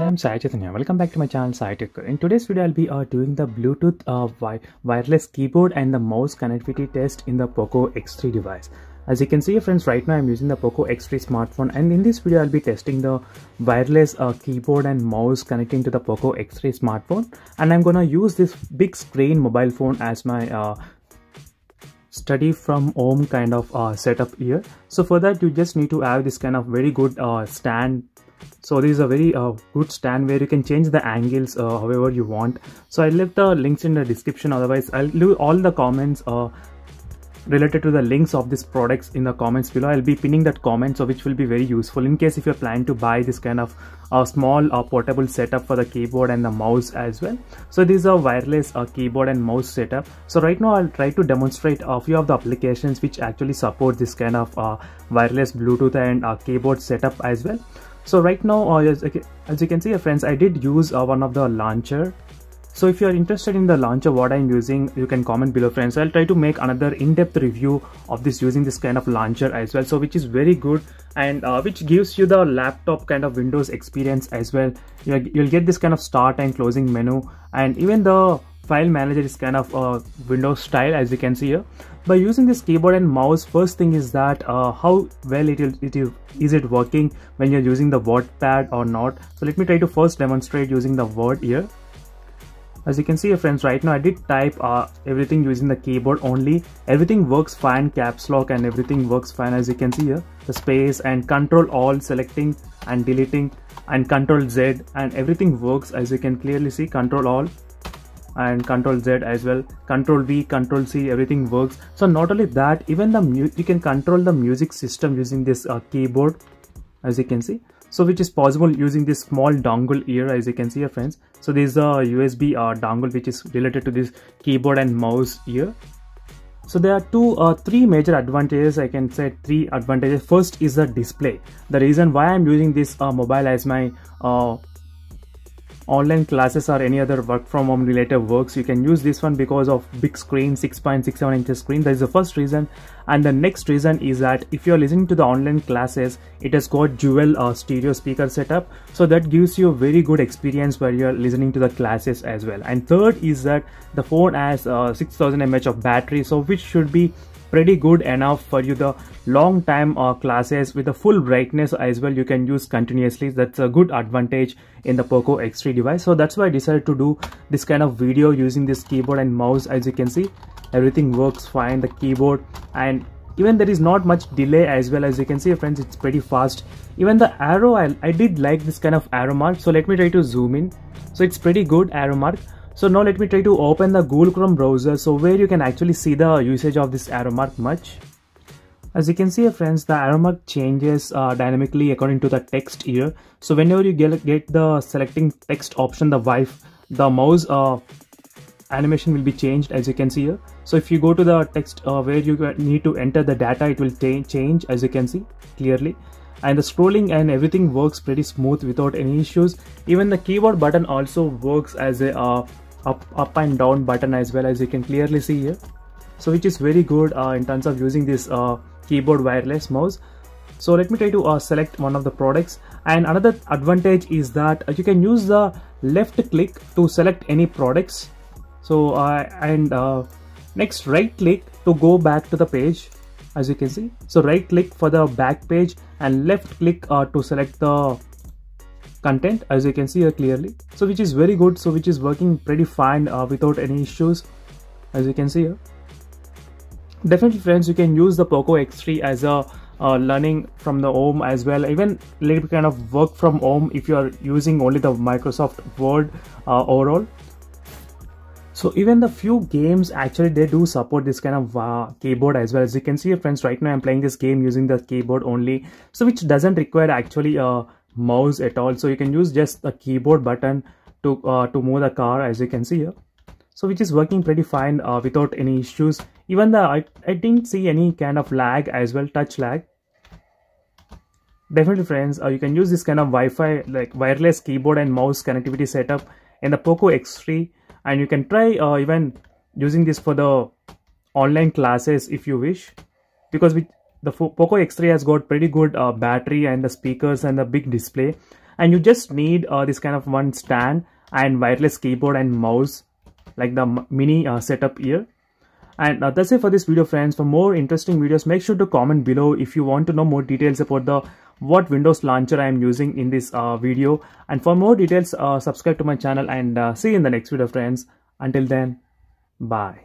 I'm Sai Chaitanya. Welcome back to my channel Sai Tech. In today's video, I'll be doing the Bluetooth wireless keyboard and the mouse connectivity test in the Poco X3 device. As you can see, friends, right now I'm using the Poco X3 smartphone, and in this video I'll be testing the wireless keyboard and mouse connecting to the Poco X3 smartphone, and I'm gonna use this big screen mobile phone as my study from home kind of setup here. So for that, you just need to have this kind of very good stand. So this is a very good stand where you can change the angles however you want. So I left the links in the description. Otherwise, I'll leave all the comments related to the links of these products in the comments below. I'll be pinning that comment, so which will be very useful in case if you're planning to buy this kind of small portable setup for the keyboard and the mouse as well. So this is a wireless keyboard and mouse setup. So right now I'll try to demonstrate a few of the applications which actually support this kind of wireless Bluetooth and keyboard setup as well. So right now, as you can see, friends, I did use one of the launcher. So if you are interested in the launcher, what I'm using, you can comment below, friends. I'll try to make another in-depth review of this using this kind of launcher as well. So which is very good and which gives you the laptop kind of Windows experience as well. You'll get this kind of start and closing menu, and even the file manager is kind of Windows style, as you can see here. By using this keyboard and mouse, first thing is that how well is it working when you're using the WordPad or not. So let me try to first demonstrate using the Word here. As you can see, friends, right now I did type everything using the keyboard only. Everything works fine, caps lock and everything works fine. As you can see here, the space and Control Alt selecting and deleting and Control Z, and everything works. As you can clearly see, Control Alt and Control Z as well, Control V, Control C, everything works. So not only that, even you can control the music system using this keyboard, as you can see. So which is possible using this small dongle here, as you can see here, friends. So this is a USB dongle which is related to this keyboard and mouse here. So there are three major advantages. I can say three advantages. First is the display. The reason why I'm using this mobile as my online classes or any other work from home related works, you can use this one because of big screen, 6.67 inches screen. That is the first reason. And the next reason is that if you're listening to the online classes, it has got dual stereo speaker setup, so that gives you a very good experience where you're listening to the classes as well. And third is that the phone has 6000 mAh of battery, so which should be pretty good enough for you the long time classes with the full brightness as well. You can use continuously. That's a good advantage in the Poco X3 device. So that's why I decided to do this kind of video using this keyboard and mouse. As you can see, everything works fine, the keyboard, and even there is not much delay as well. As you can see, friends, it's pretty fast. Even the arrow, I did like this kind of arrow mark. So let me try to zoom in. So it's pretty good arrow mark. So now let me try to open the Google Chrome browser, so where you can actually see the usage of this arrow mark much. As you can see, friends, the arrow mark changes dynamically according to the text here. So whenever you get the selecting text option, the mouse animation will be changed, as you can see here. So if you go to the text where you need to enter the data, it will change, as you can see clearly. And the scrolling and everything works pretty smooth without any issues. Even the keyboard button also works as a up and down button as well, as you can clearly see here. So which is very good in terms of using this keyboard wireless mouse. So let me try to select one of the products. And another advantage is that you can use the left click to select any products. So next right click to go back to the page, as you can see. So right click for the back page and left click to select the content, as you can see here clearly. So which is very good. So which is working pretty fine without any issues, as you can see here. Definitely, friends, you can use the Poco X3 as a learning from the home as well, even little bit kind of work from home if you are using only the Microsoft Word overall. So even the few games, actually they do support this kind of keyboard as well. As you can see, friends, right now I'm playing this game using the keyboard only, so which doesn't require actually a mouse at all. So you can use just the keyboard button to move the car, as you can see here. So which is working pretty fine without any issues. Even I didn't see any kind of lag as well, touch lag. Definitely, friends, you can use this kind of Wi-Fi like wireless keyboard and mouse connectivity setup in the Poco X3, and you can try even using this for the online classes if you wish, because the Poco X3 has got pretty good battery and the speakers and the big display. and you just need this kind of one stand and wireless keyboard and mouse, like the mini setup here. And that's it for this video, friends. For more interesting videos, make sure to comment below if you want to know more details about what Windows launcher I am using in this video. And for more details, subscribe to my channel, and see you in the next video, friends. Until then, bye.